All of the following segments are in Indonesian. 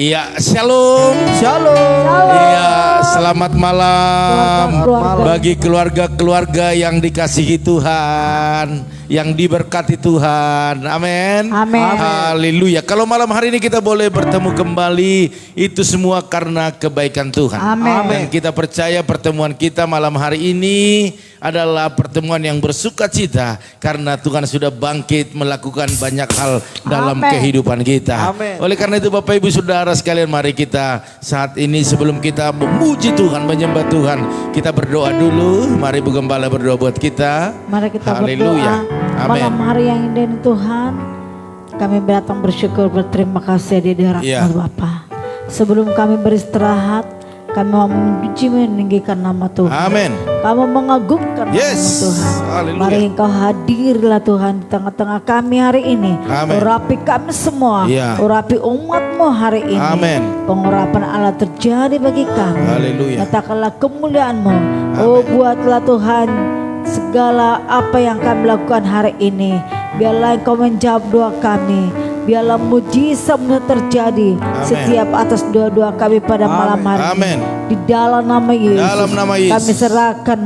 Iya, shalom. Shalom. Iya, selamat malam malam. bagi keluarga-keluarga yang dikasihi Tuhan, yang diberkati Tuhan. Amin. Amin. Haleluya. Kalau malam hari ini kita boleh bertemu kembali, itu semua karena kebaikan Tuhan. Amin. Dan kita percaya pertemuan kita malam hari ini adalah pertemuan yang bersuka cita karena Tuhan sudah bangkit melakukan banyak hal dalam Amin. kehidupan kita. Amin. Oleh karena itu Bapak Ibu Saudara sekalian, mari kita saat ini sebelum kita memuji Tuhan, menyembah Tuhan, kita berdoa dulu. Mari Bu Gembala berdoa buat kita. Mari kita Haleluya. berdoa. Amin. Malam hari yang indah ini Tuhan, kami datang bersyukur, berterima kasih di hadirat Iya. Bapa. Sebelum kami beristirahat, kami mau memuji meninggikan nama Tuhan. Amin. Kamu mengagumkan nama Yes. Tuhan. Haleluya. Mari Engkau hadirlah Tuhan di tengah-tengah kami hari ini. Amin. Urapi kami semua. Iya. Urapi umat-Mu hari ini. Amin. Pengurapan Allah terjadi bagi kami. Haleluya. Katakanlah kemuliaan-Mu. Oh, buatlah Tuhan segala apa yang kami lakukan hari ini. Biarlah Engkau menjawab doa kami. Biarlah mujizat terjadi setiap atas doa-doa kami pada malam hari ini. Amin. Di dalam nama Yesus. Dalam nama Yesus. Kami serahkan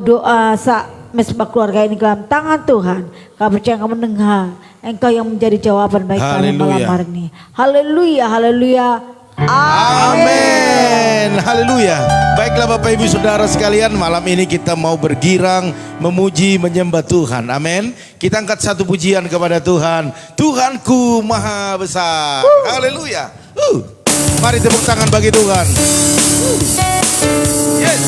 doa mesbah keluarga ini ke dalam tangan Tuhan. Kami percaya Engkau mendengar. Engkau yang menjadi jawaban baik kami malam Haleluya. hari ini. Haleluya, haleluya. Amin. Haleluya. Baiklah Bapak Ibu Saudara sekalian, malam ini kita mau bergirang memuji menyembah Tuhan. Amin. Kita angkat satu pujian kepada Tuhan. Tuhanku Maha Besar. Haleluya. Mari tepuk tangan bagi Tuhan. Yes.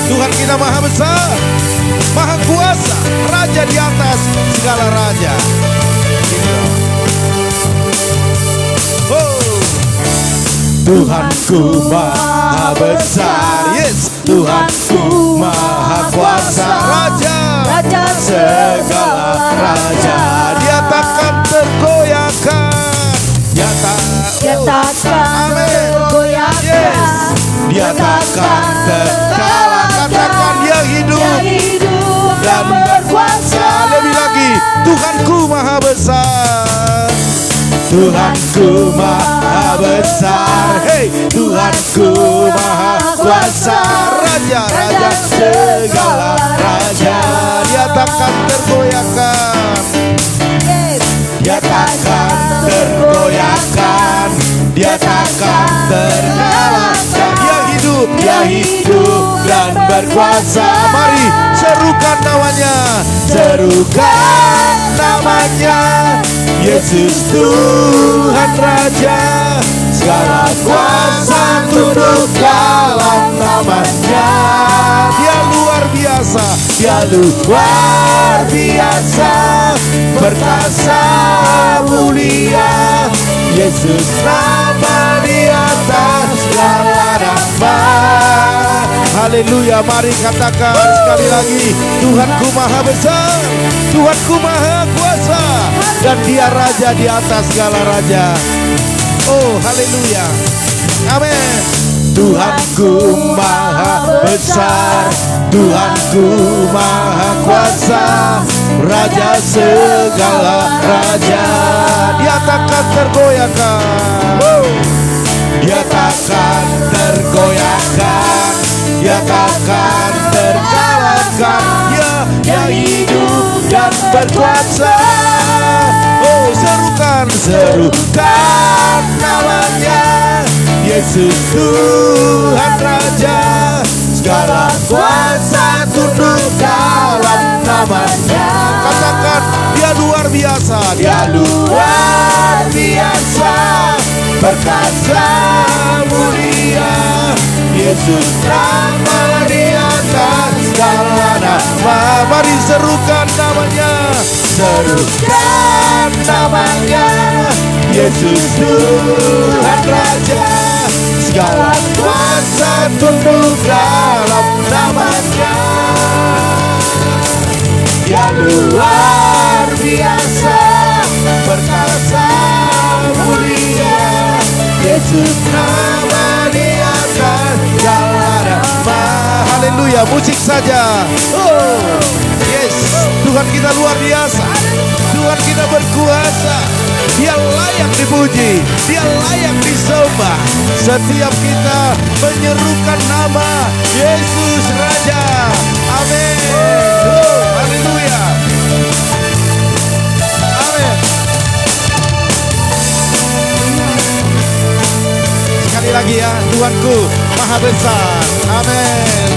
Tuhan kita Maha Besar, Maha Kuasa, Raja di atas segala raja. Tuhanku Maha Besar, yes, Tuhanku Maha Kuasa, Raja segala raja. Dia takkan tergoyahkan, Dia takkan tergoyahkan. yes, dia takkan terkalahkan. Katakan dia hidup dan berkuasa. Lebih lagi, Tuhanku Maha Besar, Tuhanku Maha Besar, hey, Tuhanku Maha Kuasa, Raja segala raja. Dia takkan tergoyahkan, dia takkan tergoyahkan, dia takkan terkalahkan. Dia hidup dan berkuasa. Mari serukan namanya, serukan namanya. Yesus Tuhan Raja, segala kuasa tunduk dalam namanya. Dia luar biasa, dia luar biasa, perkasa mulia. Yesus nama di atas segala nama. Haleluya, mari katakan sekali lagi, Tuhanku Maha Besar, Tuhanku Maha Kuasa, dan dia Raja di atas segala raja. Oh, haleluya. Amin. Tuhanku Maha Besar, Tuhanku Maha Kuasa, Raja segala raja. Dia takkan tergoyahkan, dia takkan tergoyahkan, dia takkan terkalahkan. Dia hidup dan berkuasa. Oh, serukan namanya. Yesus Tuhan Raja, segala kuasa tunduk dalam namanya. Katakan, dia luar biasa, dia luar biasa, perkasa mulia. Yesus nama di atas segala nama. Mari serukan namanya, serukan namanya. Yesus Tuhan Raja, segala kuasa tunduk dalam namanya. Dia luar biasa, perkasa mulia. Yesus nama di atas segala nama. Haleluya, musik saja. Oh, yes, Tuhan kita luar biasa, Tuhan kita berkuasa. Dia layak dipuji, Dia layak disembah. Setiap kita menyerukan nama Yesus Raja. Amin. Haleluya. Amin. Sekali lagi ya, Tuhanku Maha Besar. Amin.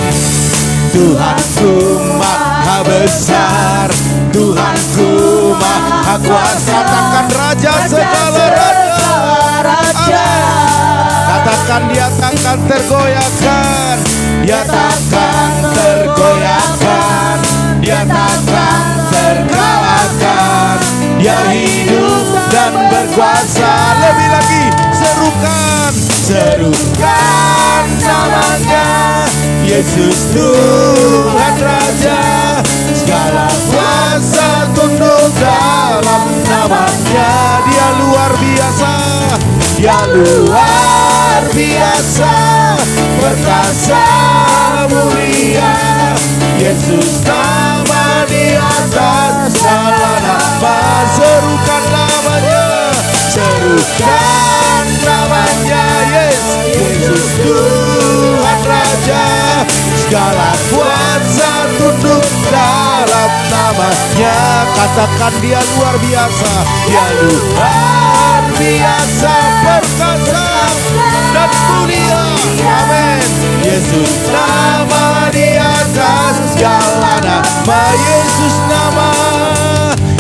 Tuhanku Maha Besar, Tuhanku Maha Kuasa. Katakan Raja segala raja. Katakan Dia takkan tergoyahkan, Dia takkan tergoyahkan, Dia takkan terkalahkan. Dia hidup dan berkuasa. Lebih lagi, serukan namanya Yesus Tuhan Raja. Segala kuasa tunduk dalam namanya. Dia luar biasa, Dia luar biasa, perkasa mulia. Yesus nama di atas segala nama. Serukan namanya, serukan namanya. Yesus Tuhan Raja. Segala kuasa tunduk dalam namanya. Katakan Dia luar biasa, Dia luar biasa, perkasa dan mulia. Amin. Yesus nama di atas segala nama. Yesus nama,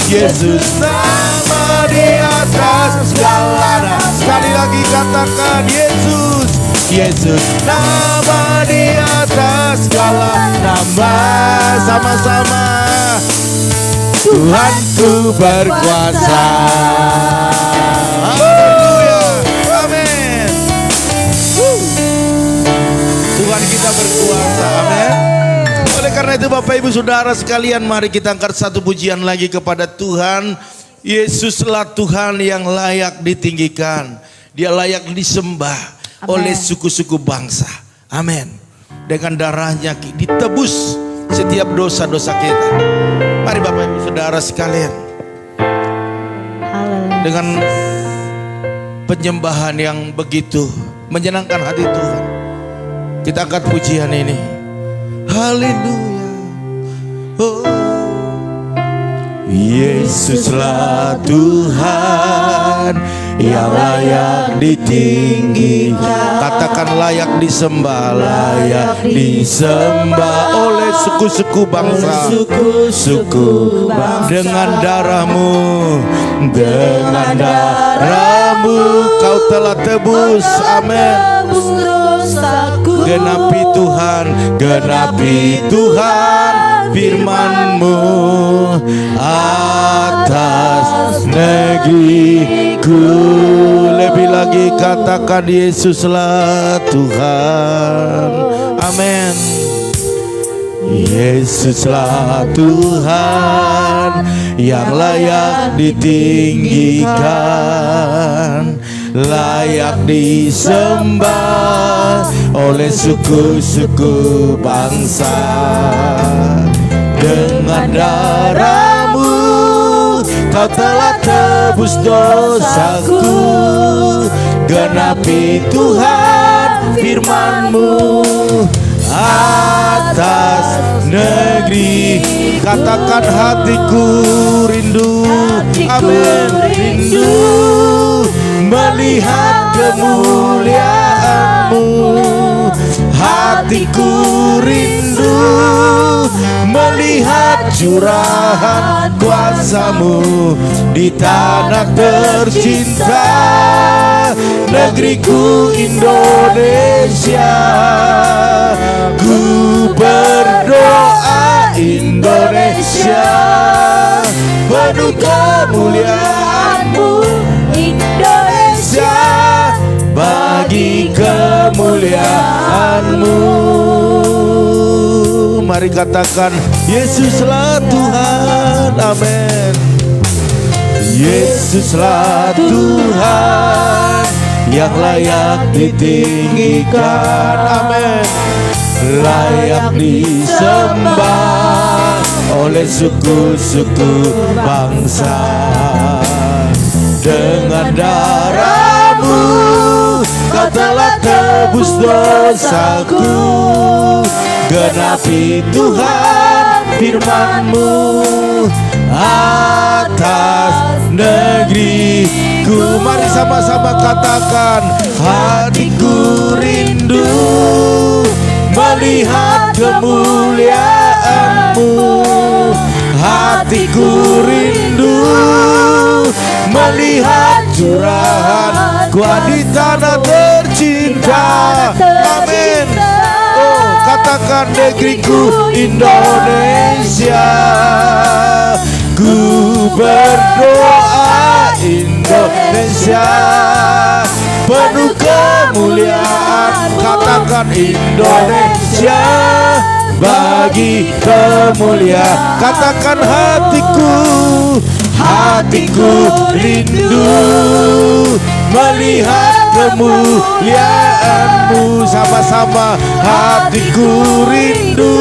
Yesus nama di atas segala nama. Sekali lagi katakan Yesus, Yesus nama di atas segala nama. Sama-sama. Tuhanku berkuasa. Haleluya. Amin. Tuhan kita berkuasa. Amin. Oleh karena itu Bapak Ibu Saudara sekalian, mari kita angkat satu pujian lagi kepada Tuhan. Yesuslah Tuhan yang layak ditinggikan. Dia layak disembah. Amen. Oleh suku-suku bangsa. Amin. Dengan darahnya ditebus setiap dosa-dosa kita. Mari Bapak Ibu Saudara sekalian. Haleluya. Dengan penyembahan yang begitu menyenangkan hati Tuhan, kita angkat pujian ini. Haleluya. Oh. Yesuslah Tuhan yang layak ditinggikan. Katakan layak disembah, layak disembah oleh suku-suku bangsa. Suku-suku bangsa. Dengan darahmu, dengan darahmu kau telah tebus. Amin. Genapi Tuhan, genapi Tuhan firman-Mu atas negeriku. Lebih lagi katakan Yesuslah Tuhan. Amin. Yesuslah Tuhan yang layak ditinggikan, layak disembah oleh suku-suku bangsa. Dengan darahmu kau telah tebus dosaku. Genapi Tuhan firman-Mu atas negeri. Katakan hatiku rindu. Amin. Rindu melihat kemuliaan-Mu. Hatiku rindu melihat curahan kuasa-Mu di tanah tercinta, negeriku Indonesia. Ku berdoa Indonesia penuh kemuliaan-Mu. Indonesia bagi kemuliaan-Mu. Mari katakan Yesuslah Tuhan. Amin. Yesuslah Tuhan yang layak ditinggikan. Amin. Layak disembah oleh suku-suku bangsa. dengan darah-Mu Kau telah tebus dosaku. Genapi Tuhan firman-Mu atas negeriku. Mari sama-sama katakan, hatiku rindu melihat kemuliaan-Mu. Hatiku rindu melihat curahan Kuat di tanah tercinta. Amin. Oh, katakan negeriku Indonesia. Ku berdoa Indonesia penuh kemuliaan. Katakan Indonesia bagi kemuliaan. Katakan hatiku rindu melihat kemuliaan-Mu. Sama-sama, hatiku rindu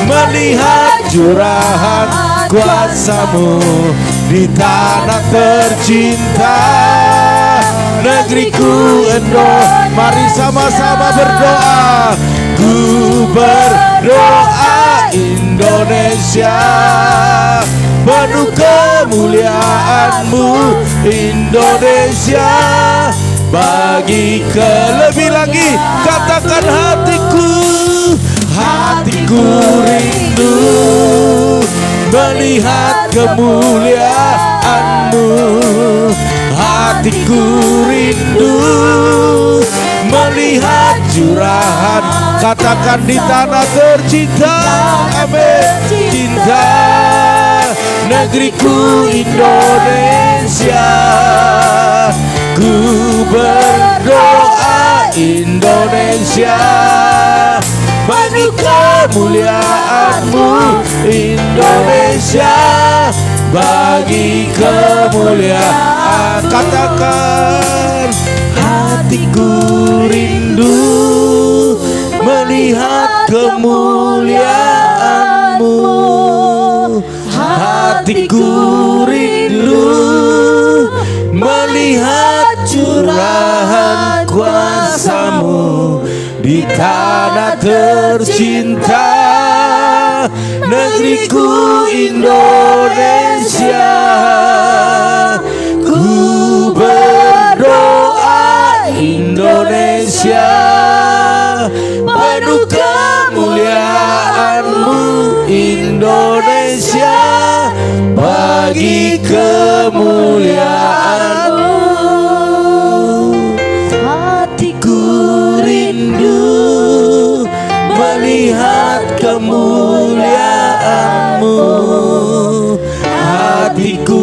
melihat curahan kuasa-Mu di tanah tercinta. Negeriku Indonesia, mari sama-sama berdoa. Ku berdoa Indonesia penuh kemuliaan-Mu. Indonesia bagi lebih lagi, katakan hatiku rindu melihat kemuliaan-Mu. Hatiku rindu melihat curahan. Katakan di tanah tercinta. Amin. Cinta negeriku Indonesia. Ku berdoa Indonesia penuh kemuliaan-Mu. Indonesia bagi kemuliaan. Katakan, hatiku rindu melihat kemuliaan-Mu. Hatiku rindu melihat curahan kuasa-Mu di tanah tercinta. Negeriku Indonesia. Ku berdoa Indonesia penuh kemuliaan-Mu. Indonesia bagi kemuliaan-Mu. Hatiku rindu melihat kemuliaan-Mu. Hatiku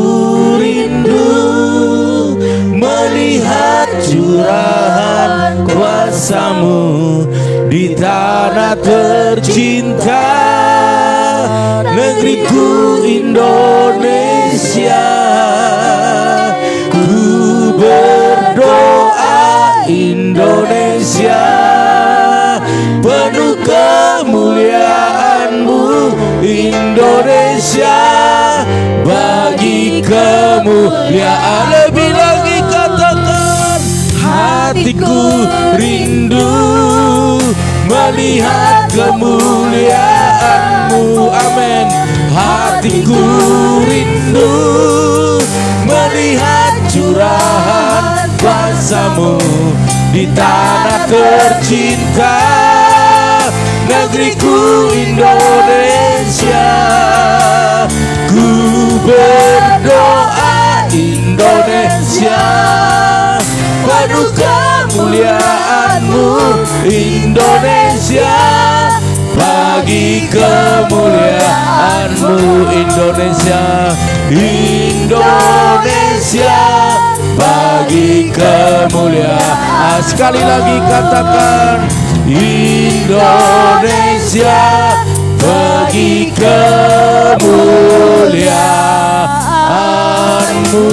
rindu melihat curahan kuasa-Mu di tanah tercinta. Negeriku Indonesia. Ku berdoa Indonesia penuh kemuliaan-Mu. Indonesia bagi kemuliaan. Lebih lagi katakan, hatiku rindu melihat kemuliaan-Mu. Amin. Hatiku rindu melihat curahan kuasa-Mu di tanah tercinta. Negeriku Indonesia. Ku berdoa Indonesia penuh kemuliaan-Mu. Indonesia bagi kemuliaan-Mu. Indonesia, Indonesia bagi kemuliaan. Sekali lagi katakan, Indonesia bagi kemuliaan-Mu.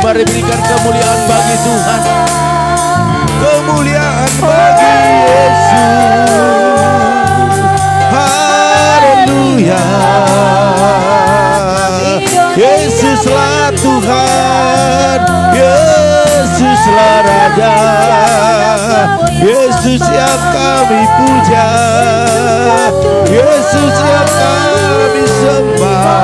Mari berikan kemuliaan bagi Tuhan. Kemuliaan bagi Yesus. Haleluya. Yesus yang kami puja, Yesus yang kami sembah.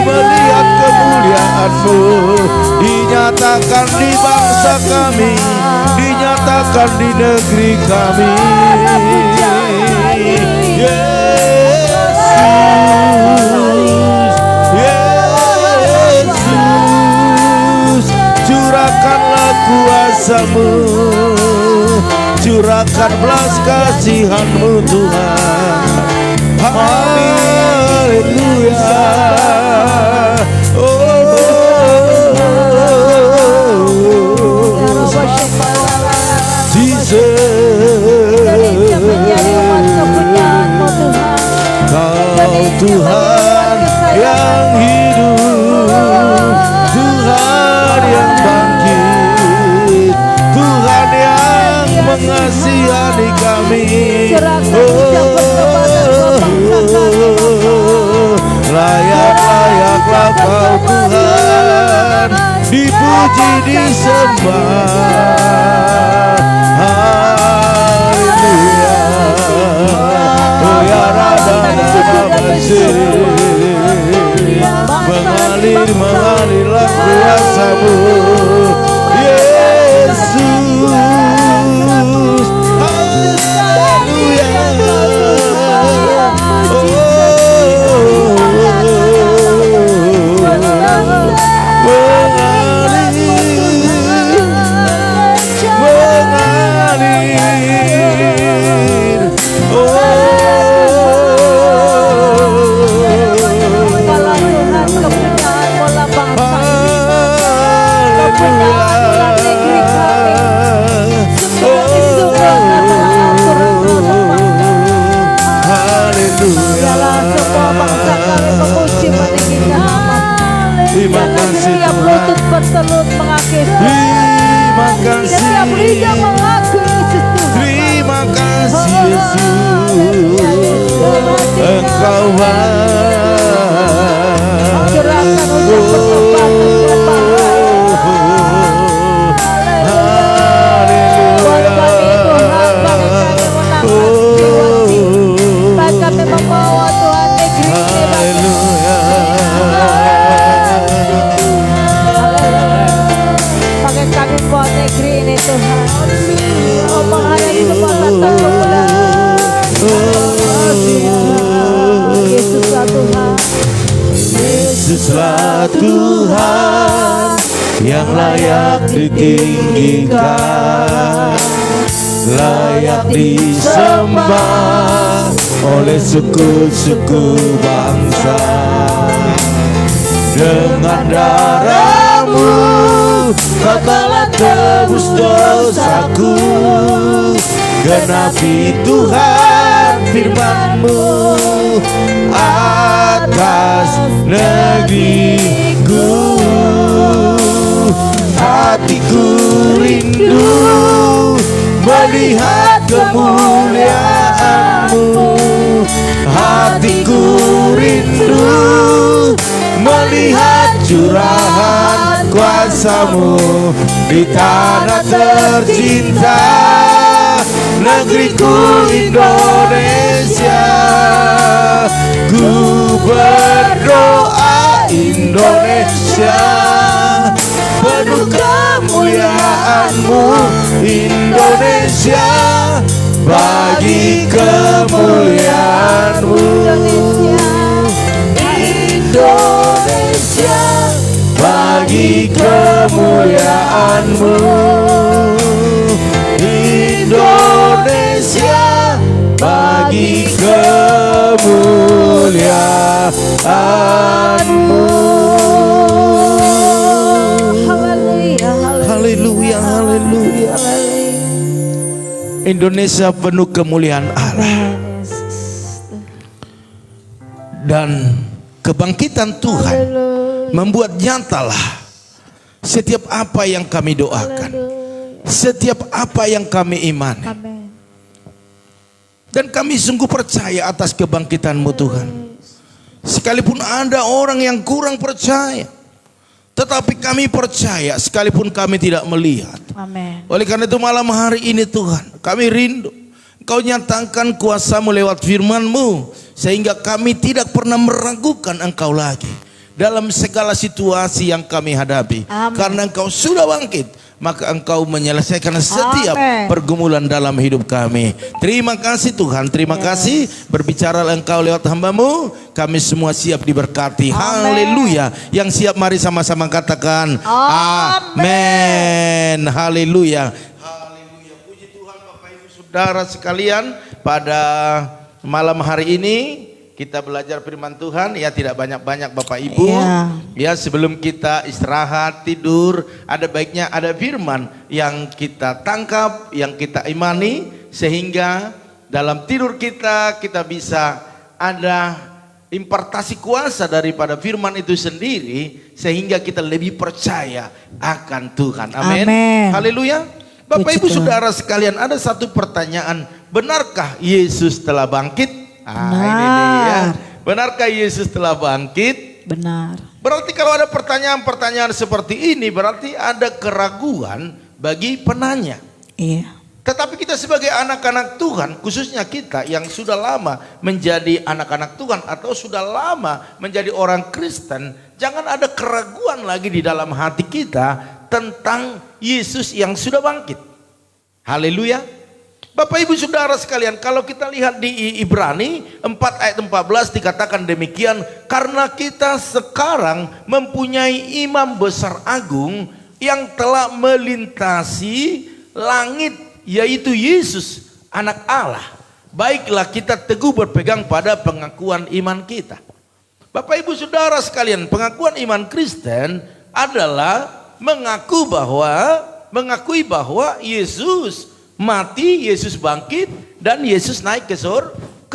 Melihat kemuliaan-Mu dinyatakan di bangsa kami, dinyatakan di negeri kami. Yesus, Yesus, curahkanlah kuasa-Mu, curahkan belas kasihan-Mu Tuhan. Haleluya. Kau Tuhan yang hidup, Tuhan yang bangkit, Tuhan yang mengasihani kami. Layak-layaklah Kau Tuhan, dipuji disembah. Haleluya. Oh ya mengalirlah kuasa-Mu, Yesus. Haleluya. Terima kasih Tuhan. Terima kasih. Terima kasih Yesus. Engkau Yesuslah Tuhan yang layak ditinggikan, layak disembah oleh suku-suku bangsa. Dengan darah-Mu Kau telah tebus dosaku, genapi Tuhan firman-Mu atas negeriku. Hatiku rindu melihat kemuliaan-Mu, hatiku rindu melihat curahan kuasa-Mu di tanah tercinta, negeriku Indonesia. Ku berdoa Indonesia, penuh kemuliaan-Mu Indonesia, bagi kemuliaan-Mu Indonesia, bagi kemuliaan-Mu Indonesia, bagi kemuliaan-Mu. Haleluya, haleluya. Indonesia penuh kemuliaan Allah dan kebangkitan Tuhan membuat nyatalah setiap apa yang kami doakan, setiap apa yang kami imani. Dan kami sungguh percaya atas kebangkitan-Mu Tuhan. Sekalipun ada orang yang kurang percaya, tetapi kami percaya sekalipun kami tidak melihat. Amin. Oleh karena itu malam hari ini Tuhan, kami rindu Engkau nyatakan kuasa-Mu lewat firman-Mu, sehingga kami tidak pernah meragukan Engkau lagi dalam segala situasi yang kami hadapi. Amin. Karena Engkau sudah bangkit, maka Engkau menyelesaikan setiap Amin. pergumulan dalam hidup kami. Terima kasih Tuhan, terima kasih. Berbicaralah Engkau lewat hamba-Mu, kami semua siap diberkati. Amin. Haleluya. Yang siap mari sama-sama katakan Amin. amin. Haleluya. Haleluya. Puji Tuhan Bapak Ibu Saudara sekalian, pada malam hari ini kita belajar firman Tuhan, ya tidak banyak-banyak Bapak Ibu. Ya sebelum kita istirahat, tidur, ada baiknya ada firman yang kita tangkap, yang kita imani, sehingga dalam tidur kita bisa ada impartasi kuasa daripada firman itu sendiri, sehingga kita lebih percaya akan Tuhan. Amin. Amin. Haleluya. Bapak Puji Ibu Tuhan. Saudara sekalian, ada satu pertanyaan, benarkah Yesus telah bangkit? Ini dia. Benarkah Yesus telah bangkit? Benar. Berarti kalau ada pertanyaan-pertanyaan seperti ini, berarti ada keraguan bagi penanya. Iya. Tetapi kita sebagai anak-anak Tuhan, khususnya kita yang sudah lama menjadi anak-anak Tuhan atau sudah lama menjadi orang Kristen, jangan ada keraguan lagi di dalam hati kita tentang Yesus yang sudah bangkit. Haleluya. Bapak Ibu Saudara sekalian, kalau kita lihat di Ibrani 4 ayat 14 dikatakan demikian, karena kita sekarang mempunyai imam besar agung yang telah melintasi langit, yaitu Yesus anak Allah. Baiklah kita teguh berpegang pada pengakuan iman kita. Bapak Ibu Saudara sekalian, pengakuan iman Kristen adalah mengakui bahwa Yesus mati, Yesus bangkit, dan Yesus naik ke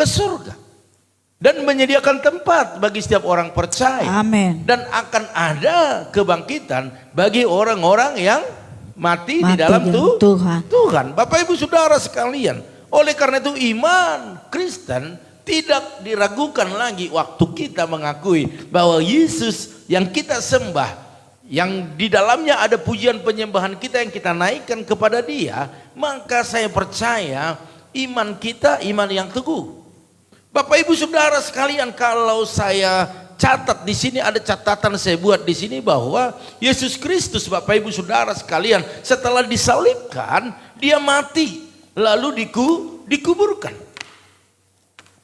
surga dan menyediakan tempat bagi setiap orang percaya. Amin. Dan akan ada kebangkitan bagi orang-orang yang mati di dalam Tuhan. Bapak Ibu Saudara sekalian, oleh karena itu iman Kristen tidak diragukan lagi waktu kita mengakui bahwa Yesus yang kita sembah, yang di dalamnya ada pujian penyembahan kita yang kita naikkan kepada Dia, maka saya percaya iman kita iman yang teguh. Bapak Ibu Saudara sekalian, kalau saya catat di sini, ada catatan saya buat di sini bahwa Yesus Kristus, Bapak Ibu Saudara sekalian, setelah disalibkan, Dia mati lalu dikuburkan.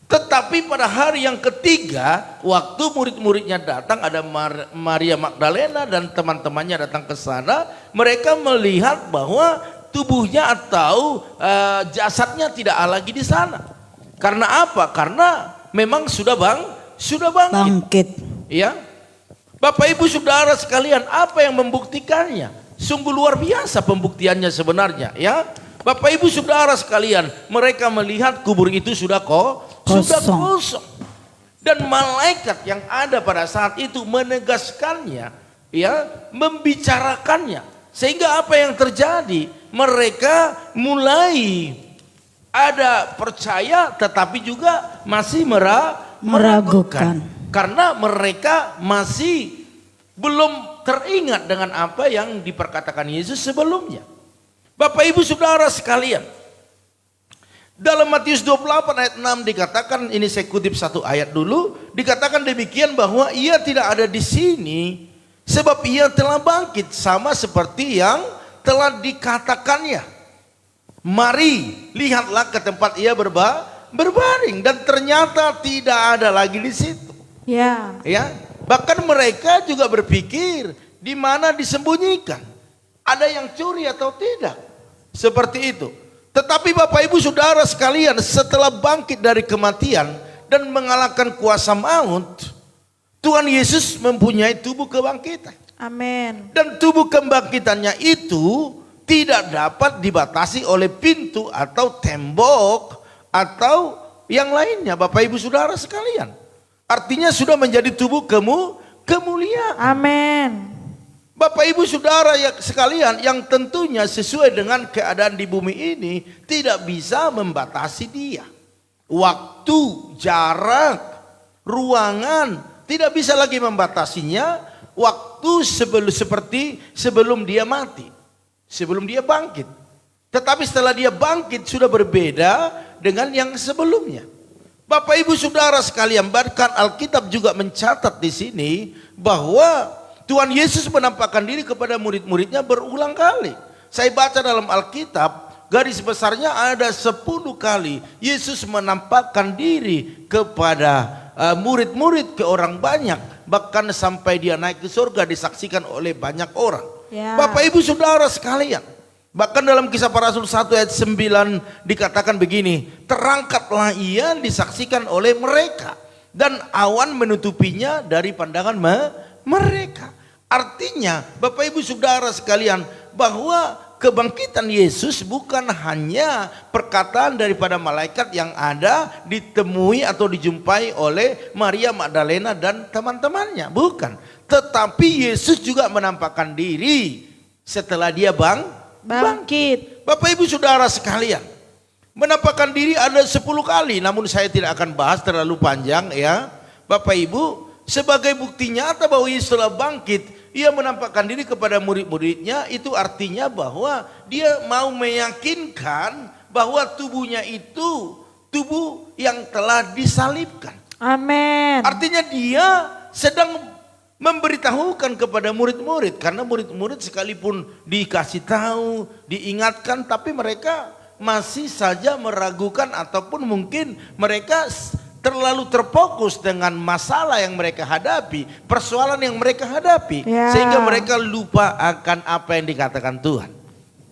Tetapi pada hari yang ketiga, waktu murid-muridnya datang, ada Maria Magdalena dan teman-temannya datang ke sana, mereka melihat bahwa tubuhnya atau jasadnya tidak lagi di sana. Karena apa? Karena memang sudah bangkit. Ya. Bapak Ibu Saudara sekalian, apa yang membuktikannya? Sungguh luar biasa pembuktiannya sebenarnya, ya. Bapak Ibu Saudara sekalian, mereka melihat kubur itu sudah kosong. Dan malaikat yang ada pada saat itu menegaskannya, ya, membicarakannya. Sehingga apa yang terjadi? Mereka mulai ada percaya tetapi juga masih meragukan. Karena mereka masih belum teringat dengan apa yang diperkatakan Yesus sebelumnya. Bapak Ibu Saudara sekalian, dalam Matius 28 ayat 6 dikatakan, ini saya kutip satu ayat dulu, dikatakan demikian bahwa ia tidak ada di sini sebab ia telah bangkit sama seperti yang telah dikatakannya. Mari lihatlah ke tempat ia berbaring, dan ternyata tidak ada lagi di situ. Ya. Bahkan mereka juga berpikir di mana disembunyikan. Ada yang curi atau tidak? Seperti itu. Tetapi Bapak Ibu Saudara sekalian, setelah bangkit dari kematian dan mengalahkan kuasa maut, Tuhan Yesus mempunyai tubuh kebangkitan. Amin. Dan tubuh kebangkitannya itu tidak dapat dibatasi oleh pintu atau tembok atau yang lainnya, Bapak Ibu Saudara sekalian. Artinya sudah menjadi tubuh kemuliaan. Amin. Bapak Ibu Saudara sekalian, yang tentunya sesuai dengan keadaan di bumi ini tidak bisa membatasi Dia. waktu, jarak, ruangan, tidak bisa lagi membatasinya. Waktu seperti sebelum dia mati, sebelum dia bangkit. Tetapi setelah dia bangkit sudah berbeda dengan yang sebelumnya. Bapak Ibu Saudara sekalian, bahkan Alkitab juga mencatat di sini bahwa Tuhan Yesus menampakkan diri kepada murid-muridnya berulang kali. Saya baca dalam Alkitab, garis besarnya ada 10 kali Yesus menampakkan diri kepada murid-murid ke orang banyak. Bahkan sampai dia naik ke surga disaksikan oleh banyak orang. Ya. Bapak Ibu Saudara sekalian, bahkan dalam Kisah Para Rasul 1 ayat 9 dikatakan begini, terangkatlah ia disaksikan oleh mereka dan awan menutupinya dari pandangan mereka. Artinya Bapak Ibu Saudara sekalian, bahwa kebangkitan Yesus bukan hanya perkataan daripada malaikat yang ada ditemui atau dijumpai oleh Maria Magdalena dan teman-temannya, bukan. Tetapi Yesus juga menampakkan diri setelah dia bangkit. Bapak Ibu Saudara sekalian, menampakkan diri ada 10 kali, namun saya tidak akan bahas terlalu panjang ya. Bapak Ibu, sebagai bukti nyata bahwa Yesus telah bangkit, ia menampakkan diri kepada murid-muridnya. Itu artinya bahwa dia mau meyakinkan bahwa tubuhnya itu tubuh yang telah disalibkan. Amin. Artinya dia sedang memberitahukan kepada murid-murid, karena murid-murid sekalipun dikasih tahu, diingatkan, tapi mereka masih saja meragukan ataupun mungkin mereka terlalu terfokus dengan masalah yang mereka hadapi, persoalan yang mereka hadapi, sehingga mereka lupa akan apa yang dikatakan Tuhan.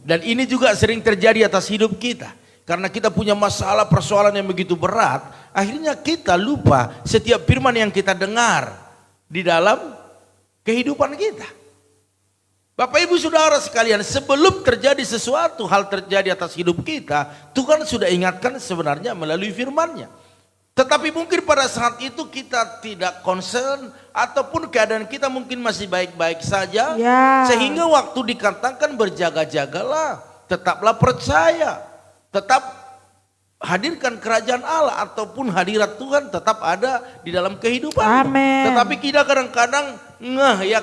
Dan ini juga sering terjadi atas hidup kita. Karena kita punya masalah, persoalan yang begitu berat, akhirnya kita lupa setiap firman yang kita dengar di dalam kehidupan kita. Bapak Ibu Saudara sekalian, sebelum terjadi sesuatu hal terjadi atas hidup kita, Tuhan sudah ingatkan sebenarnya melalui firman-Nya. Tetapi mungkin pada saat itu kita tidak concern, ataupun keadaan kita mungkin masih baik-baik saja, sehingga waktu dikatakan berjaga-jagalah, tetaplah percaya, tetap hadirkan kerajaan Allah ataupun hadirat Tuhan tetap ada di dalam kehidupan. Amin. Tetapi kita kadang-kadang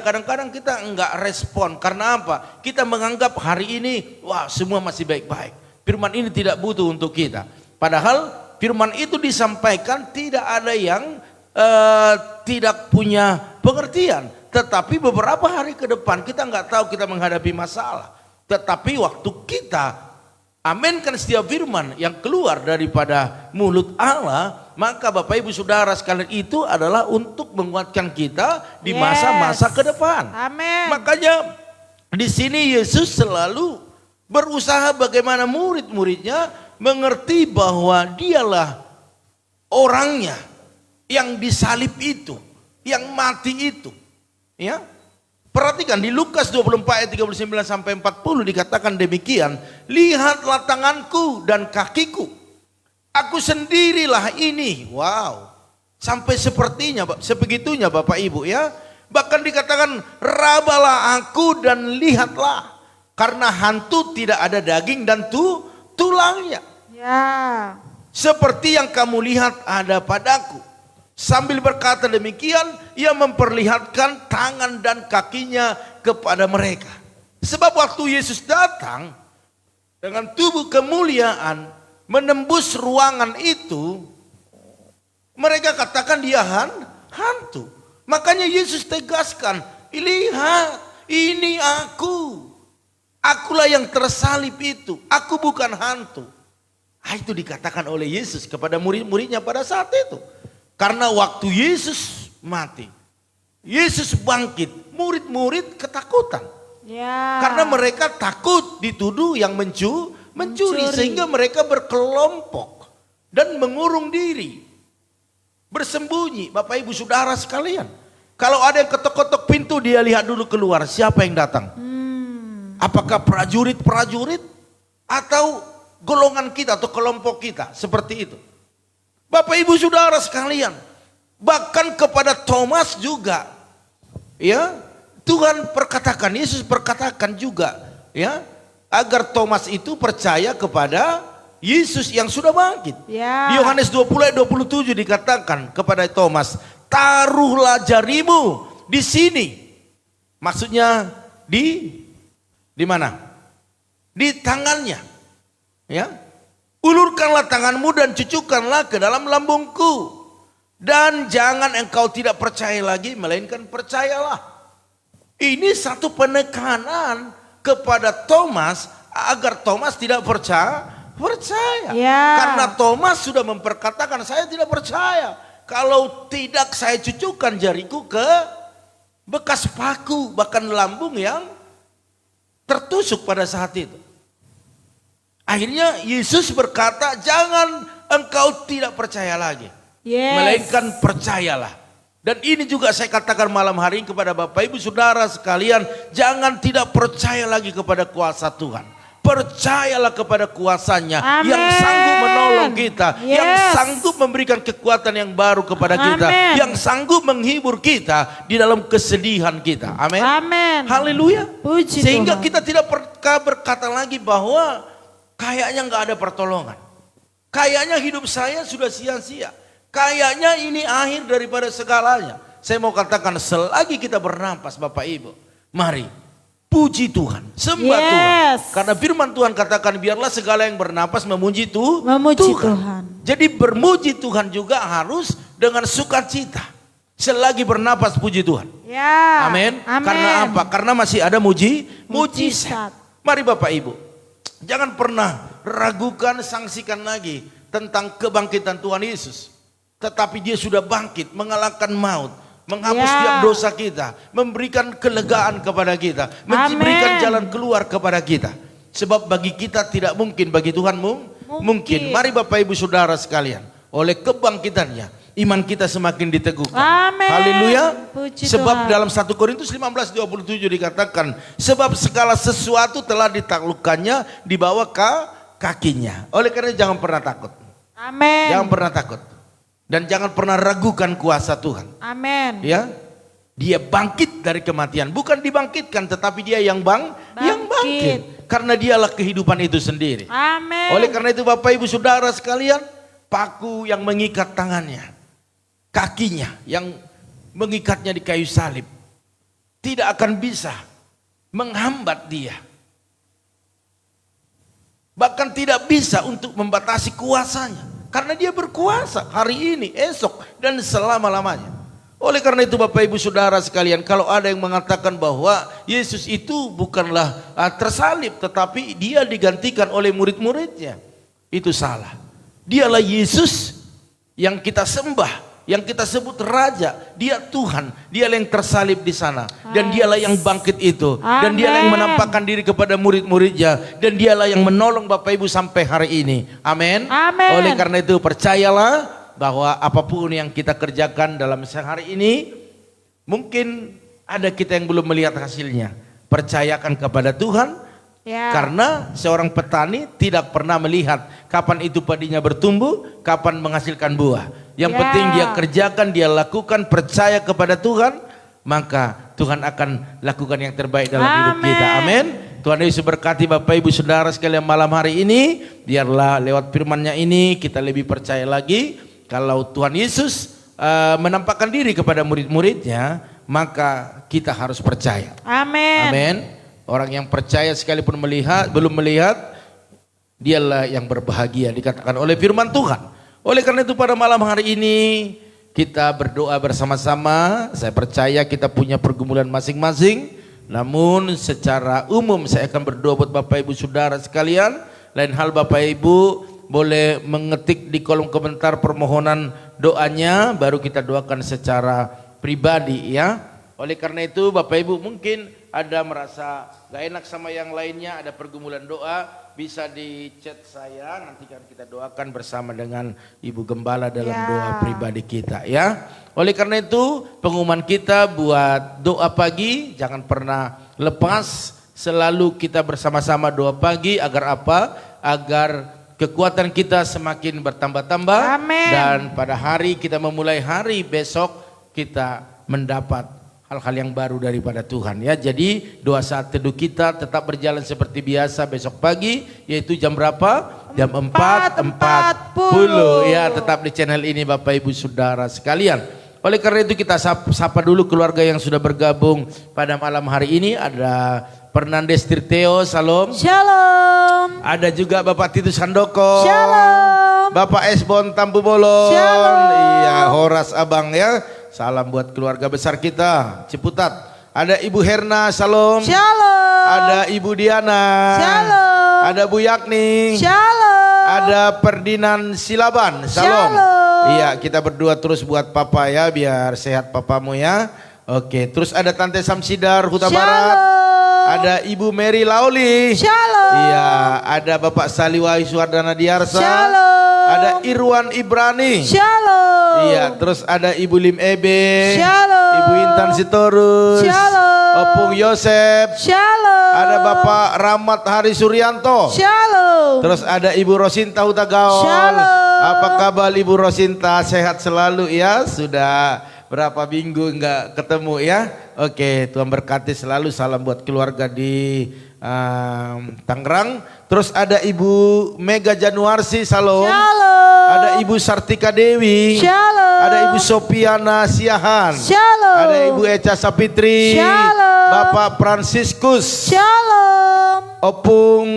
kadang-kadang kita enggak respon. Karena apa? Kita menganggap hari ini wah semua masih baik-baik. Firman ini tidak butuh untuk kita. Padahal firman itu disampaikan tidak ada yang tidak punya pengertian. Tetapi beberapa hari ke depan kita enggak tahu kita menghadapi masalah. Tetapi waktu kita aminkan setiap firman yang keluar daripada mulut Allah, maka Bapak Ibu Saudara sekalian itu adalah untuk menguatkan kita di masa-masa ke depan. Amin. Makanya di sini Yesus selalu berusaha bagaimana murid-muridnya mengerti bahwa dialah orangnya yang disalib itu, yang mati itu. Ya. Perhatikan di Lukas 24 ayat 39 sampai 40 dikatakan demikian, lihatlah tanganku dan kakiku, aku sendirilah ini. Wow, sampai sebegitunya Bapak Ibu ya. Bahkan dikatakan rabalah aku dan lihatlah, karena hantu tidak ada daging dan tulangnya. Ya. Seperti yang kamu lihat ada padaku. Sambil berkata demikian, ia memperlihatkan tangan dan kakinya kepada mereka. Sebab waktu Yesus datang dengan tubuh kemuliaan menembus ruangan itu, mereka katakan dia hantu. Makanya Yesus tegaskan, lihat ini aku. Akulah yang tersalib itu, aku bukan hantu. Itu dikatakan oleh Yesus kepada murid-muridnya pada saat itu. Karena waktu Yesus mati, Yesus bangkit, murid-murid ketakutan. Ya. Karena mereka takut dituduh yang mencuri, sehingga mereka berkelompok dan mengurung diri, bersembunyi. Bapak Ibu Saudara sekalian, kalau ada yang ketok-ketok pintu, dia lihat dulu keluar siapa yang datang. Apakah prajurit-prajurit atau golongan kita atau kelompok kita, seperti itu. Bapak Ibu Saudara sekalian, bahkan kepada Thomas juga, ya Tuhan perkatakan, Yesus perkatakan juga, ya agar Thomas itu percaya kepada Yesus yang sudah bangkit. Ya. Di Yohanes 20 ayat 27 dikatakan kepada Thomas, taruhlah jarimu di sini. Maksudnya di mana? Di tangannya. Ya. Ulurkanlah tanganmu dan cucukkanlah ke dalam lambungku. Dan jangan engkau tidak percaya lagi, melainkan percayalah. Ini satu penekanan kepada Thomas agar Thomas tidak percaya. Ya. Karena Thomas sudah memperkatakan, saya tidak percaya. Kalau tidak saya cucukkan jariku ke bekas paku, bahkan lambung yang tertusuk pada saat itu. Akhirnya Yesus berkata, jangan engkau tidak percaya lagi. Yes. Melainkan percayalah. Dan ini juga saya katakan malam hari ini kepada Bapak Ibu Saudara sekalian, jangan tidak percaya lagi kepada kuasa Tuhan. Percayalah kepada kuasanya. Amen. Yang sanggup menolong kita, Yes. yang sanggup memberikan kekuatan yang baru kepada kita, Amen. yang sanggup menghibur kita di dalam kesedihan kita. Amin. Amin. Haleluya. Puji Sehingga Tuhan. kita tidak berkata lagi bahwa kayaknya nggak ada pertolongan. Kayaknya hidup saya sudah sia-sia. Kayaknya ini akhir daripada segalanya. Saya mau katakan selagi kita bernapas Bapak Ibu, mari puji Tuhan, sembah Yes. Tuhan. Karena firman Tuhan katakan biarlah segala yang bernapas memuji Memuji Tuhan. Jadi bermuji Tuhan juga harus dengan sukacita. Selagi bernapas puji Tuhan. Ya. Amin. Amin. Karena apa? Karena masih ada mujizat. Mujizat. Mari Bapak Ibu, jangan pernah ragukan, sangsikan lagi tentang kebangkitan Tuhan Yesus. Tetapi dia sudah bangkit, mengalahkan maut, menghapus Ya. setiap dosa kita, memberikan kelegaan kepada kita, memberikan jalan keluar kepada kita. Sebab bagi kita tidak mungkin, bagi Tuhan mungkin. Mari Bapak Ibu Saudara sekalian, oleh kebangkitannya iman kita semakin diteguhkan. Amin. Haleluya. Puji Sebab Tuhan. dalam 1 Korintus 15:27 dikatakan, sebab segala sesuatu telah ditaklukkannya di bawah kakinya. Oleh karena itu jangan pernah takut. Amin. Jangan pernah takut. Dan jangan pernah ragukan kuasa Tuhan. Amin. Ya. Dia bangkit dari kematian, bukan dibangkitkan tetapi dia yang bangkit. Karena dialah kehidupan itu sendiri. Amin. Oleh karena itu Bapak Ibu Saudara sekalian, paku yang mengikat tangannya, kakinya yang mengikatnya di kayu salib tidak akan bisa menghambat dia. Bahkan tidak bisa untuk membatasi kuasanya. Karena dia berkuasa hari ini, esok, dan selama-lamanya. Oleh karena itu Bapak Ibu Saudara sekalian, kalau ada yang mengatakan bahwa Yesus itu bukanlah tersalib, tetapi dia digantikan oleh murid-muridnya, itu salah. Dialah Yesus yang kita sembah, yang kita sebut Raja. Dia Tuhan, dialah yang tersalib di sana. Dan dialah yang bangkit itu. Dan dialah yang menampakkan diri kepada murid-muridnya. Dan dialah yang menolong Bapak Ibu sampai hari ini. Amin. Amin. Oleh karena itu percayalah bahwa apapun yang kita kerjakan dalam sehari ini, mungkin ada kita yang belum melihat hasilnya. Percayakan kepada Tuhan. Ya. Karena seorang petani tidak pernah melihat kapan itu padinya bertumbuh, kapan menghasilkan buah. Yang penting dia kerjakan, dia lakukan, percaya kepada Tuhan, maka Tuhan akan lakukan yang terbaik dalam hidup kita. Amin. Tuhan Yesus berkati Bapak Ibu Saudara sekalian malam hari ini. Biarlah lewat firman-Nya ini kita lebih percaya lagi kalau Tuhan Yesus menampakkan diri kepada murid-muridnya, maka kita harus percaya. Amin. Amin. Orang yang percaya sekalipun belum melihat, dialah yang berbahagia, dikatakan oleh firman Tuhan. Oleh karena itu pada malam hari ini kita berdoa bersama-sama. Saya percaya kita punya pergumulan masing-masing. Namun secara umum saya akan berdoa buat Bapak Ibu Saudara sekalian. Lain hal Bapak Ibu boleh mengetik di kolom komentar permohonan doanya, baru kita doakan secara pribadi ya. Oleh karena itu Bapak Ibu mungkin ada merasa gak enak sama yang lainnya, ada pergumulan doa, bisa di chat saya, nanti kan kita doakan bersama dengan Ibu Gembala dalam doa pribadi kita ya. Oleh karena itu pengumuman kita buat doa pagi, jangan pernah lepas, selalu kita bersama-sama doa pagi agar apa? Agar kekuatan kita semakin bertambah-tambah. Amin. Dan pada hari kita memulai hari besok kita mendapat hal-hal yang baru daripada Tuhan ya. Jadi doa saat teduh kita tetap berjalan seperti biasa besok pagi, yaitu jam berapa? Jam 4.40 ya, tetap di channel ini Bapak Ibu Saudara sekalian. Oleh karena itu kita sapa dulu keluarga yang sudah bergabung pada malam hari ini. Ada Fernandes Tirteo, salam. Shalom. Ada juga Bapak Titus Handoko. Shalom. Bapak Esbon Tambu Bolon. Shalom. Iya, Horas Abang ya. Salam buat keluarga besar kita, Ciputat. Ada Ibu Herna, salam. Shalom. Ada Ibu Diana. Shalom. Ada Bu Yakni. Shalom. Ada Perdinan Silaban, salam. Shalom. Iya, kita berdoa terus buat papa ya, biar sehat papamu ya. Oke, terus ada Tante Samsidar Huta Barat. Ada Ibu Mary Lauli. Shalom. Iya, ada Bapak Saliwai Suhardana Diarsa. Shalom. Ada Irwan Ibrani. Shalom. Iya, terus ada Ibu Lim Ebe. Shalom. Ibu Intan Sitorus. Shalom. Opung Yosep. Shalom. Ada Bapak Rahmat Hari Suryanto. Shalom. Terus ada Ibu Rosinta Huta Gaul. Shalom. Apa kabar Ibu Rosinta? Sehat selalu ya? Sudah berapa minggu enggak ketemu ya? Oke, Tuhan berkati selalu. Salam buat keluarga di Tangerang. Terus ada Ibu Mega Januarsi, salam. Shalom. Ada Ibu Sartika Dewi. Shalom. Ada Ibu Sopiana Siahan. Shalom. Ada Ibu Eca Sapitri. Shalom. Bapak Franciscus. Shalom. Opung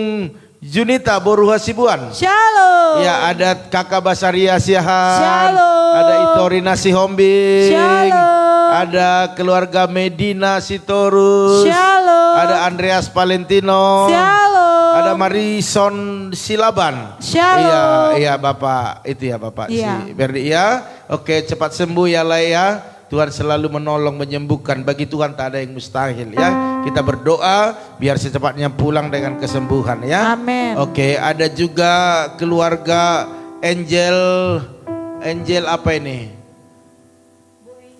Junita Boru Hasibuan. Shalom. Ya, ada Kakak Basaria Siahan. Shalom. Ada Itorina Sihombing. Shalom. Ada keluarga Medina Sitorus. Shalom. Ada Andreas Valentino. Shalom. Ada Marison Silaban. Shalom. Iya, Bapak itu ya Bapak Iya. si Berdi ya. Oke, cepat sembuh ya lah ya. Tuhan selalu menolong menyembuhkan. Bagi Tuhan tak ada yang mustahil ya. Kita berdoa biar secepatnya pulang dengan kesembuhan ya. Amin. Oke, ada juga keluarga Angel apa ini?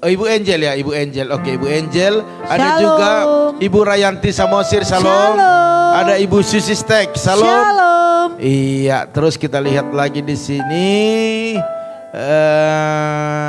Oh, Ibu Angel ya, Ibu Angel. Oke, Ibu Angel. Ada Shalom. juga Ibu Rayanti Samosir, salam. Shalom. Ada Ibu Susi Stek, salam. Shalom. Iya, terus kita lihat lagi di sini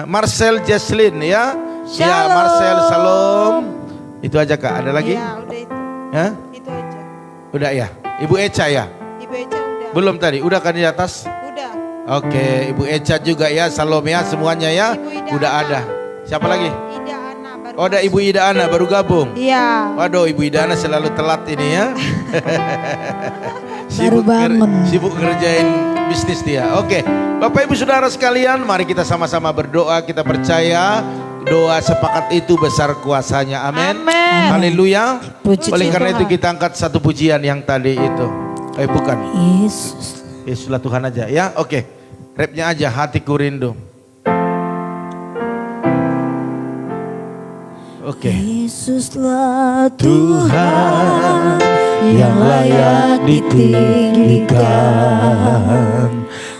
Marcel Jesslyn ya. Ya, Shalom. Marcel, salam. Itu aja Kak, ada lagi? Ya, udah itu. Hah? Itu aja. Udah ya. Ibu Eca ya? Ibu Eca udah. Belum tadi, udah kan di atas? Udah. Oke, Ibu Eca juga ya, salam ya semuanya ya. Ibu Ida Udah Ana. ada. Siapa lagi? Ida Ana baru. Oh, ada Ibu Ida Ana baru gabung. Iya. Waduh, Ibu Ida Ana selalu telat ini ya. Baru bangun. Sibuk ngerjain bisnis dia. Oke, Bapak Ibu Saudara sekalian, mari kita sama-sama berdoa. Kita percaya doa sepakat itu besar kuasanya. Amin. Amin. Haleluya. Puji Oleh karena Tuhan. itu kita angkat satu pujian yang tadi itu. Bukan. Yesus. Yesuslah Tuhan aja ya. Oke. Rapnya aja, hatiku rindu. Oke. Yesuslah Tuhan yang layak ditinggikan,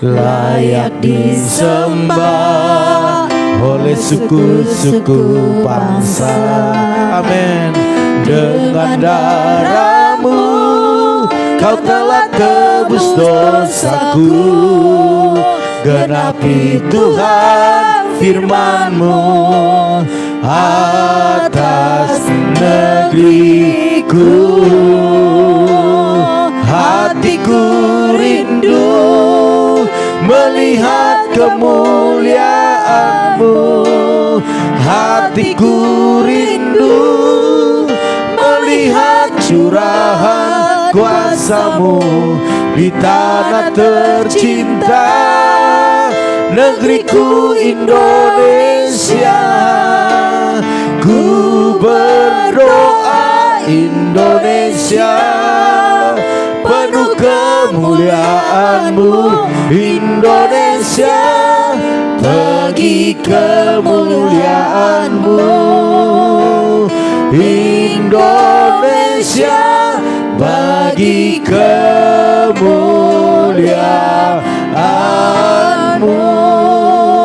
layak disembah oleh suku-suku bangsa. Amin. Dengan darahmu kau telah tebus dosaku, genapi Tuhan firman-Mu atas negeriku. Hatiku rindu melihat kemuliaan-Mu. Hatiku rindu melihat curahan kuasa-Mu di tanah tercinta, negeriku Indonesia. Ku berdoa Indonesia penuh kemuliaan-Mu. Indonesia bagi kemuliaan-Mu. Indonesia bagi kemuliaan-Mu.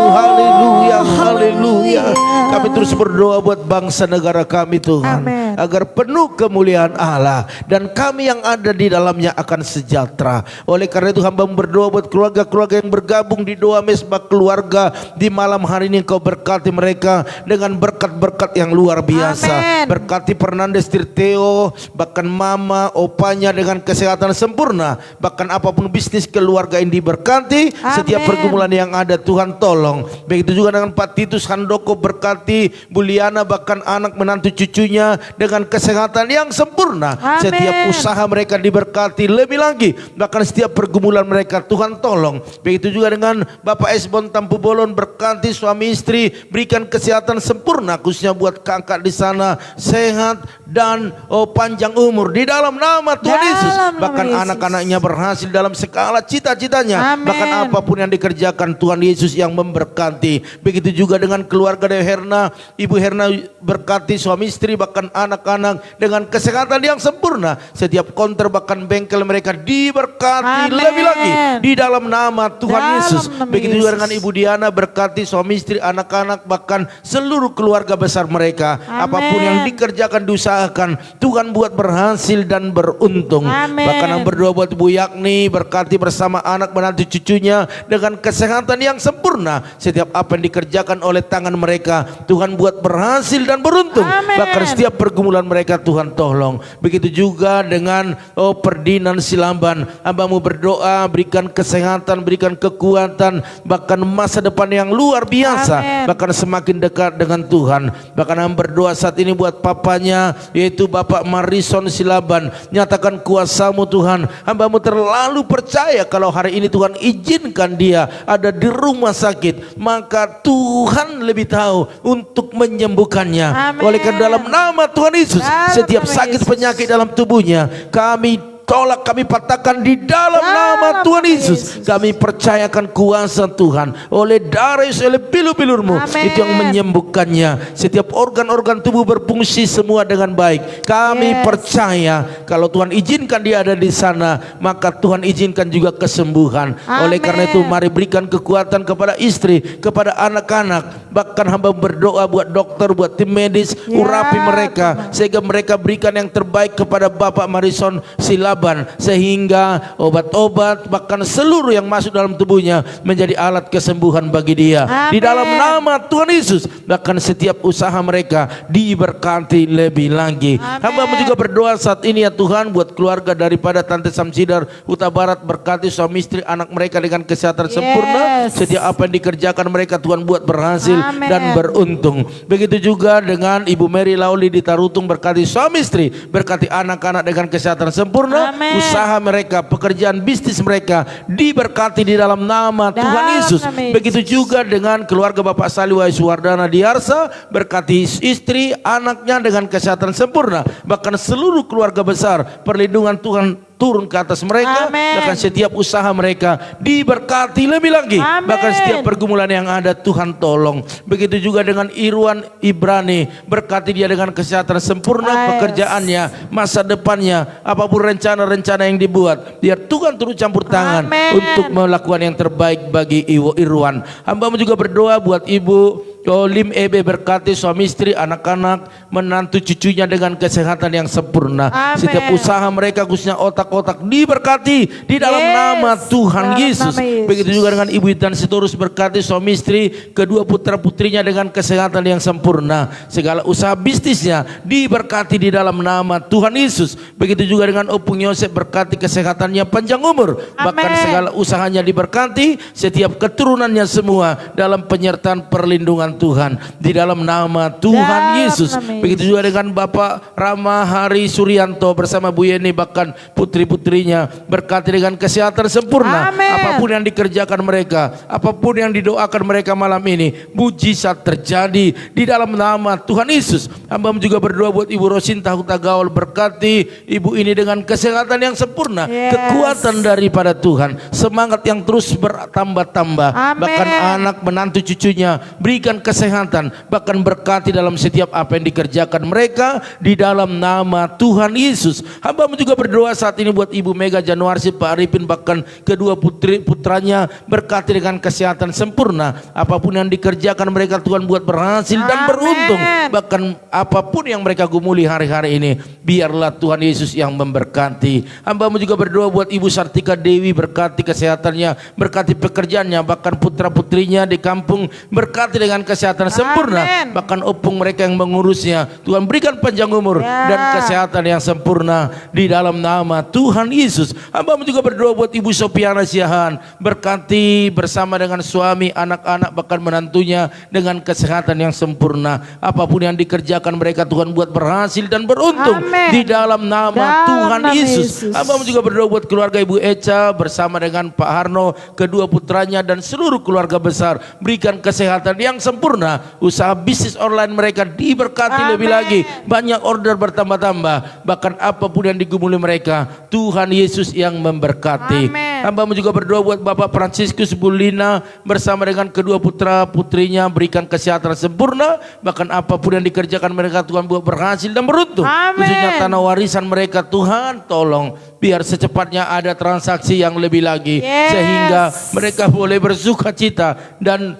Haleluya, haleluya. Kami terus berdoa buat bangsa negara kami Tuhan. Amin. agar penuh kemuliaan Allah dan kami yang ada di dalamnya akan sejahtera. Oleh karena itu hamba berdoa buat keluarga-keluarga yang bergabung di doa mesbah keluarga di malam hari ini. Engkau berkati mereka dengan berkat-berkat yang luar biasa. Amin. Berkati Fernandes Tirteo, bahkan mama, opanya dengan kesehatan sempurna. Bahkan apapun bisnis keluarga ini diberkati. Setiap pergumulan yang ada Tuhan tolong. Begitu juga dengan Pak Titus Handoko, berkati Buliana bahkan anak menantu cucunya dengan kesehatan yang sempurna. Amin. Setiap usaha mereka diberkati lebih lagi. Bahkan setiap pergumulan mereka Tuhan tolong. Begitu juga dengan Bapak Esbon Tampu Bolon, berkati suami istri, berikan kesehatan sempurna khususnya buat kakak di sana, sehat dan panjang umur di dalam nama Tuhan Dalam Yesus. nama Bahkan Yesus. anak-anaknya berhasil dalam segala cita-citanya. Amin. Bahkan apapun yang dikerjakan Tuhan Yesus yang memberkati. Begitu juga dengan keluarga dari Herna, Ibu Herna berkati suami istri bahkan anak-anak dengan kesehatan yang sempurna. Setiap konter bahkan bengkel mereka diberkati Amin. lebih lagi di dalam nama Tuhan Dalam Yesus. nama Begitu juga Yesus. dengan Ibu Diana, berkati suami istri, anak-anak bahkan seluruh keluarga besar mereka. Amin. Apapun yang dikerjakan, diusahakan, Tuhan buat berhasil dan beruntung. Amin. Bahkan yang berdoa buat Bu Yakni, berkati bersama anak menantu cucunya dengan kesehatan yang sempurna. Setiap apa yang dikerjakan oleh tangan mereka, Tuhan buat berhasil dan beruntung. Amin. Bahkan setiap pergumulan mereka Tuhan tolong. Begitu juga dengan Perdinan Silamban, hambamu berdoa berikan kesehatan, berikan kekuatan, bahkan masa depan yang luar biasa. Amin. Bahkan semakin dekat dengan Tuhan. Bahkan hamba berdoa saat ini buat papanya, yaitu Bapak Marison Silaban. Nyatakan kuasa-Mu Tuhan. Hambamu terlalu percaya kalau hari ini Tuhan izinkan dia ada di rumah sakit, maka Tuhan lebih tahu untuk menyembuhkannya. Amin. Oleh karena dalam nama Tuhan Yesus, Dalam setiap nama sakit Yesus. penyakit dalam tubuhnya kami tolak, kami patahkan di dalam nama Tuhan nama Yesus. Yesus. Kami percayakan kuasa Tuhan oleh darah Yesus, oleh pilu-pilur-Mu Amin. itu yang menyembuhkannya. Setiap organ-organ tubuh berfungsi semua dengan baik. Kami Yes. percaya kalau Tuhan izinkan dia ada di sana, maka Tuhan izinkan juga kesembuhan. Oleh Amin. karena itu mari berikan kekuatan kepada istri, kepada anak-anak. Bahkan hamba berdoa buat dokter, buat tim medis, Ya, urapi mereka sehingga mereka berikan yang terbaik kepada Bapak Marison Silaban, sehingga obat-obat bahkan seluruh yang masuk dalam tubuhnya menjadi alat kesembuhan bagi dia. Amin. Di dalam nama Tuhan Yesus, bahkan setiap usaha mereka diberkati lebih lagi. Amin. Hamba juga berdoa saat ini ya Tuhan buat keluarga daripada Tante Samsidar Huta Barat, berkati suami istri anak mereka dengan kesehatan sempurna. Yes. Setiap apa yang dikerjakan mereka Tuhan buat berhasil Amin. dan beruntung. Begitu juga dengan Ibu Mary Lauli di Tarutung, berkati suami istri, berkati anak-anak dengan kesehatan sempurna. Amin. Usaha mereka, pekerjaan bisnis mereka diberkati di dalam nama Dalam Tuhan Yesus. nama Yesus. Begitu juga dengan keluarga Bapak Saliwai Suwardana di Arsa, berkati istri, anaknya dengan kesehatan sempurna. Bahkan seluruh keluarga besar, perlindungan Tuhan turun ke atas mereka. Amin. Bahkan setiap usaha mereka diberkati lebih lagi. Amin. Bahkan setiap pergumulan yang ada Tuhan tolong. Begitu juga dengan Irwan Ibrani, berkati dia dengan kesehatan sempurna, Yes. pekerjaannya, masa depannya, apapun rencana-rencana yang dibuat, biar Tuhan turut campur tangan Amin. untuk melakukan yang terbaik bagi Irwan. Hamba juga berdoa buat Ibu Lim Ebe, berkati suami istri, anak-anak, menantu cucunya dengan kesehatan yang sempurna. Amin. Setiap usaha mereka khususnya otak-otak diberkati di dalam Yes. nama Tuhan Dalam Yesus. nama Yesus. Begitu juga dengan Ibu Intan Sitorus, berkati suami istri, kedua putra-putrinya dengan kesehatan yang sempurna. Segala usaha bisnisnya diberkati di dalam nama Tuhan Yesus. Begitu juga dengan Opung Yosef, berkati kesehatannya, panjang umur. Bahkan Amin. segala usahanya diberkati, setiap keturunannya semua dalam penyertaan perlindungan Tuhan di dalam nama Tuhan Dalam Yesus. nama Yesus. Begitu juga dengan Bapak Rama Hari Suryanto bersama Bu Yeni, bahkan putri-putrinya berkati dengan kesehatan sempurna. Amin. Apapun yang dikerjakan mereka, apapun yang didoakan mereka malam ini, mujizat terjadi di dalam nama Tuhan Yesus. Hamba juga berdoa buat Ibu Rosinta Huta Gaul, berkati ibu ini dengan kesehatan yang sempurna, Yes. kekuatan daripada Tuhan, semangat yang terus bertambah-tambah. Amin. Bahkan anak menantu cucunya berikan dengan kesehatan, bahkan berkati dalam setiap apa yang dikerjakan mereka di dalam nama Tuhan Yesus. Hamba juga berdoa saat ini buat Ibu Mega Januarsi, Pak Arifin, bahkan kedua putranya, berkati dengan kesehatan sempurna. Apapun yang dikerjakan mereka Tuhan buat berhasil dan beruntung. Bahkan apapun yang mereka gumuli hari-hari ini, biarlah Tuhan Yesus yang memberkati. Hamba juga berdoa buat Ibu Sartika Dewi, berkati kesehatannya, berkati pekerjaannya, bahkan putra-putrinya di kampung, berkati dengan kesehatan sempurna. Bahkan opung mereka yang mengurusnya, Tuhan berikan panjang umur dan kesehatan yang sempurna di dalam nama Tuhan Yesus. Hamba juga berdoa buat Ibu Sopiana Siahan, berkati bersama dengan suami, anak-anak, bahkan menantunya dengan kesehatan yang sempurna. Apapun yang dikerjakan mereka Tuhan buat berhasil dan beruntung di dalam nama Tuhan Yesus. Hamba juga berdoa buat keluarga Ibu Eca bersama dengan Pak Harno, kedua putranya dan seluruh keluarga besar, berikan kesehatan yang sempurna. Usaha bisnis online mereka diberkati lebih lagi, banyak order bertambah-tambah, bahkan apapun yang digumuli mereka Tuhan Yesus yang memberkati. Hamba juga berdoa buat Bapak Franciscus Bulina bersama dengan kedua putra putrinya, berikan kesehatan sempurna, bahkan apapun yang dikerjakan mereka Tuhan buat berhasil dan beruntung. Khususnya tanah warisan mereka Tuhan tolong biar secepatnya ada transaksi yang lebih lagi, sehingga mereka boleh bersuka cita dan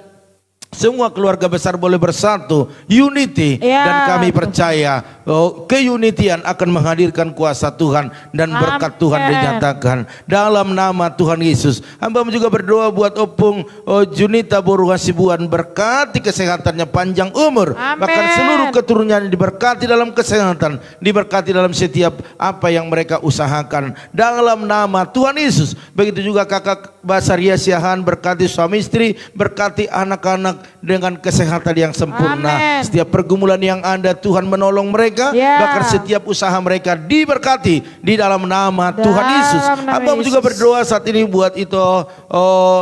semua keluarga besar boleh bersatu, unity, dan kami percaya keunitian akan menghadirkan kuasa Tuhan dan berkat Tuhan dinyatakan dalam nama Tuhan Yesus. Hamba juga berdoa buat Opung Junita Boru Hasibuan, berkati kesehatannya, panjang umur, bahkan seluruh keturunannya diberkati dalam kesehatan, diberkati dalam setiap apa yang mereka usahakan dalam nama Tuhan Yesus. Begitu juga kakak Basaria Siahan, berkati suami istri, berkati anak-anak dengan kesehatan yang sempurna. Setiap pergumulan yang ada Tuhan menolong mereka, bahkan setiap usaha mereka diberkati di dalam nama Tuhan Yesus. Hamba juga berdoa saat ini buat itu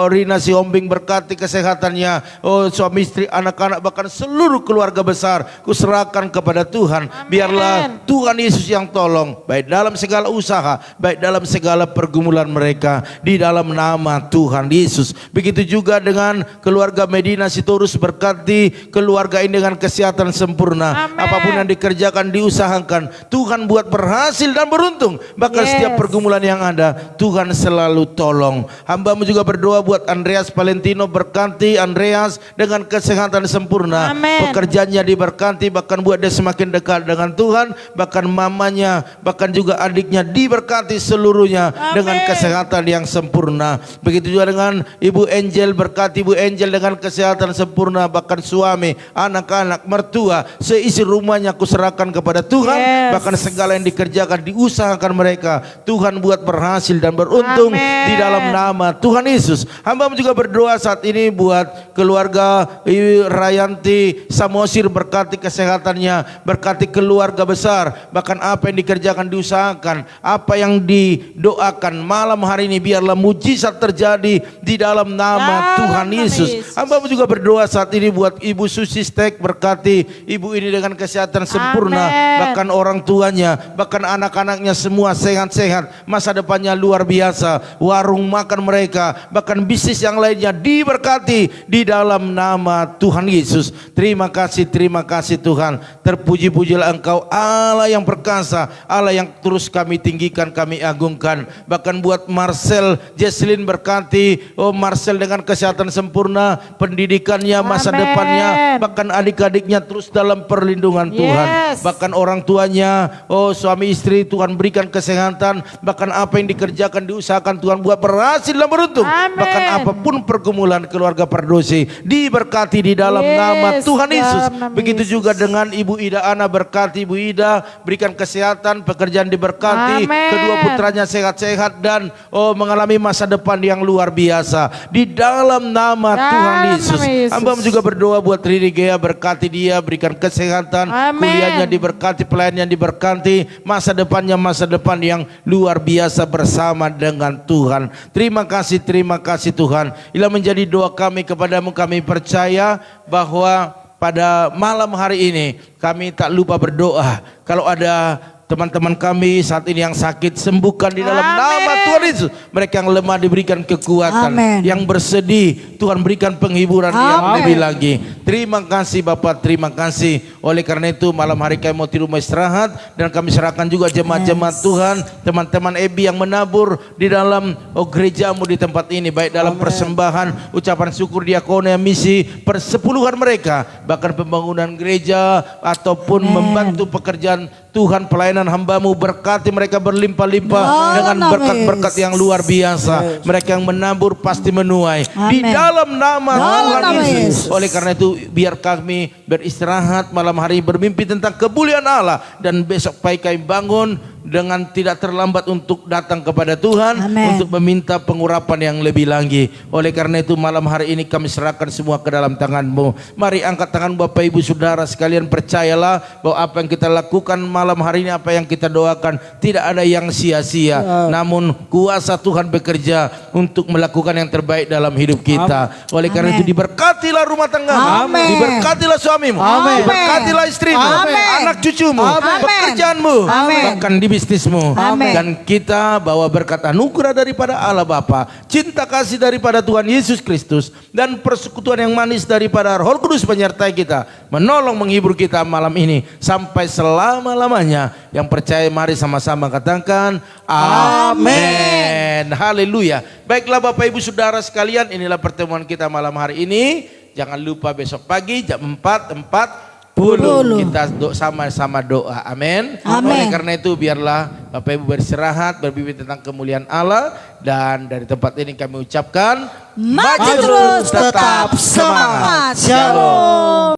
Rina Siombing, berkati kesehatannya, suami istri, anak-anak, bahkan seluruh keluarga besar kuserahkan kepada Tuhan. Biarlah Tuhan Yesus yang tolong, baik dalam segala usaha, baik dalam segala pergumulan mereka di dalam nama Tuhan Yesus. Begitu juga dengan keluarga Medina Sitorus, berkati keluarga ini dengan kesehatan sempurna. Apapun yang dikerjakan, diusahakan, Tuhan buat berhasil dan beruntung. Bahkan setiap pergumulan yang ada Tuhan selalu tolong. Hamba juga berdoa buat Andreas Valentino, berkati Andreas dengan kesehatan sempurna. Pekerjaannya diberkati, bahkan buat dia semakin dekat dengan Tuhan. Bahkan mamanya, bahkan juga adiknya diberkati seluruhnya dengan kesehatan yang sempurna. Begitu juga dengan Ibu Angel, berkati Ibu Angel dengan kesehatan sempurna, bahkan suami, anak-anak, mertua, seisi rumahnya kuserahkan kepada Tuhan. Bahkan segala yang dikerjakan, diusahakan mereka Tuhan buat berhasil dan beruntung di dalam nama Tuhan Yesus. Hamba juga berdoa saat ini buat keluarga Rayanti Samosir, berkati kesehatannya, berkati keluarga besar, bahkan apa yang dikerjakan, diusahakan, apa yang didoakan malam hari ini biarlah mujizat terjadi di dalam nama Tuhan Yesus. Hamba juga berdoa saat ini buat Ibu Susi Stek, berkati ibu ini dengan kesehatan sempurna, bahkan orang tuanya, bahkan anak-anaknya semua sehat-sehat, masa depannya luar biasa, warung makan mereka, bahkan bisnis yang lainnya diberkati di dalam nama Tuhan Yesus. Terima kasih Tuhan. Terpuji-pujilah Engkau Allah yang perkasa, Allah yang terus kami tinggikan, kami agungkan. Bahkan buat Marcel Jesslyn, berkati Marcel dengan kesehatan sempurna, pendidikannya, masa depannya, bahkan adik-adiknya terus dalam perlindungan Tuhan. Bahkan orang tuanya, suami istri, Tuhan berikan kesehatan, bahkan apa yang dikerjakan, diusahakan Tuhan buat berhasil dan beruntung. Bahkan apapun pergumulan keluarga Pardosi diberkati di dalam nama Tuhan Yesus. Begitu juga dengan Ibu Ida Ana, berkati Ibu Ida, berikan kesehatan, pekerjaan diberkati, kedua putranya sehat-sehat dan mengalami masa depan yang luar biasa di dalam nama Tuhan Yesus. Hamba juga berdoa buat Riri Gea, berkati dia, berikan kesehatan, kuliahnya diberkati, pelayannya diberkati, masa depan yang luar biasa bersama dengan Tuhan. Terima kasih Tuhan. Inilah menjadi doa kami kepadamu. Kami percaya bahwa pada malam hari ini kami tak lupa berdoa. Kalau ada teman-teman kami saat ini yang sakit sembuhkan di dalam nama Tuhan Yesus. Mereka yang lemah diberikan kekuatan. Amin. Yang bersedih Tuhan berikan penghiburan yang Amin. lebih lagi. Terima kasih Bapak, terima kasih. Oleh karena itu malam hari kami mau di rumah istirahat dan kami serahkan juga jemaat-jemaat Tuhan, teman-teman Ebi yang menabur di dalam gerejamu di tempat ini, baik dalam persembahan, ucapan syukur, diakonia, misi, persepuluhan mereka, bahkan pembangunan gereja ataupun membantu pekerjaan Tuhan, pelayanan hambamu. Berkati mereka berlimpah-limpah dengan berkat-berkat yang luar biasa. Mereka yang menabur pasti menuai di Amin. dalam nama Tuhan nama Yesus. Yesus. Oleh karena itu biar kami beristirahat malam hari, bermimpi tentang kemuliaan Allah, dan besok pagi kami bangun dengan tidak terlambat untuk datang kepada Tuhan. Amin. Untuk meminta pengurapan yang lebih lagi. Oleh karena itu malam hari ini kami serahkan semua ke dalam tangan-Mu. Mari angkat tangan Bapak Ibu Saudara sekalian, percayalah bahwa apa yang kita lakukan malam hari ini, apa yang kita doakan, tidak ada yang sia-sia. Namun kuasa Tuhan bekerja untuk melakukan yang terbaik dalam hidup kita. Oleh karena itu diberkatilah rumah tanggamu, Amin. diberkatilah suamimu, Amin. diberkatilah istrimu, Amin. anak cucumu, Amin. pekerjaanmu, Amin. bahkan di bisnismu. Amin. Dan kita bawa berkat anugerah daripada Allah Bapa, cinta kasih daripada Tuhan Yesus Kristus, dan persekutuan yang manis daripada Roh Kudus penyertai kita, menolong menghibur kita malam ini sampai selama-lamanya. Yang percaya mari sama-sama katakan amin. Haleluya. Baiklah Bapak Ibu Saudara sekalian, inilah pertemuan kita malam hari ini. Jangan lupa besok pagi jam 4:40 kita sama-sama doa. Amin. Amin. Oleh karena itu biarlah Bapak Ibu beristirahat, berbimbing tentang kemuliaan Allah, dan dari tempat ini kami ucapkan Maju terus, tetap semangat. Shalom.